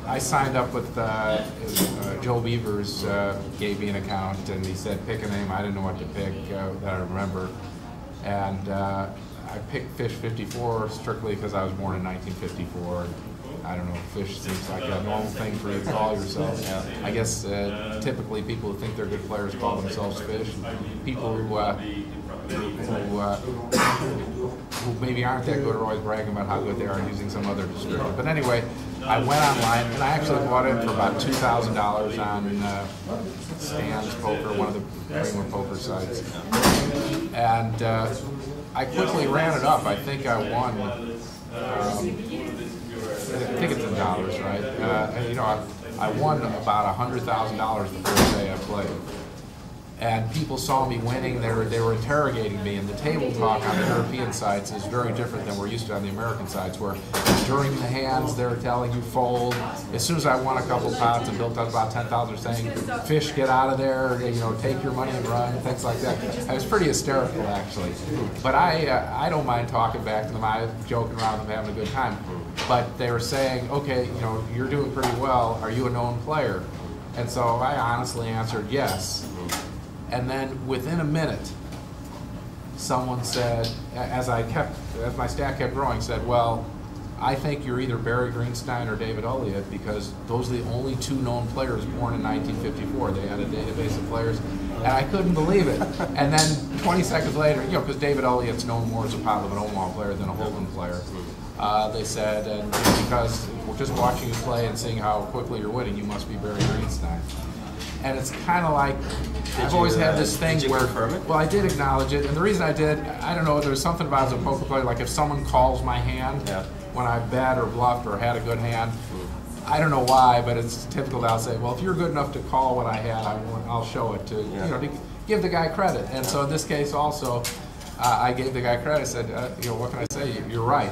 I signed up with Joe Beavers gave me an account, and he said pick a name. I didn't know what to pick that I remember, and I picked Fish 54 strictly because I was born in 1954. I don't know, Fish seems like a normal thing for you to call yourself. I guess typically people who think they're good players call themselves Fish. People who maybe aren't that good are always bragging about how good they are using some other descriptor. But anyway, I went online and I actually bought it for about $2,000 on Stan's Poker, one of the premium poker sites. And I quickly ran it up. I think I won. I think it's in dollars, right? And, you know, I won about $100,000 the first day I played. And people saw me winning. They were interrogating me. And the table talk on the European sites is very different than we're used to on the American sites, where during the hands they're telling you fold. As soon as I won a couple pots and built up about 10,000, saying, "Fish, get out of there! You know, take your money and run," things like that. I was pretty hysterical, actually. But I don't mind talking back to them. I was joking around with them, having a good time. But they were saying, "Okay, you know, you're doing pretty well. Are you a known player?" And so I honestly answered yes. And then within a minute, someone said, as my stack kept growing, said, "Well, I think you're either Barry Greenstein or David Elliott, because those are the only two known players born in 1954. They had a database of players." And I couldn't believe it. And then 20 seconds later, you know, because David Elliott's known more as a pot of an Omaha player than a Hold'em player, they said, and because we're just watching you play and seeing how quickly you're winning, you must be Barry Greenstein. And it's kind of like, I've always had this thing where, well, I did acknowledge it, and the reason I did, I don't know, there's something about as a poker player, like if someone calls my hand when I bet or bluffed or had a good hand, I don't know why, but it's typical that I'll say, well, if you're good enough to call what I had, I'll show it to, you know, to give the guy credit. And so in this case also, I gave the guy credit. I said, you know, what can I say? You're right.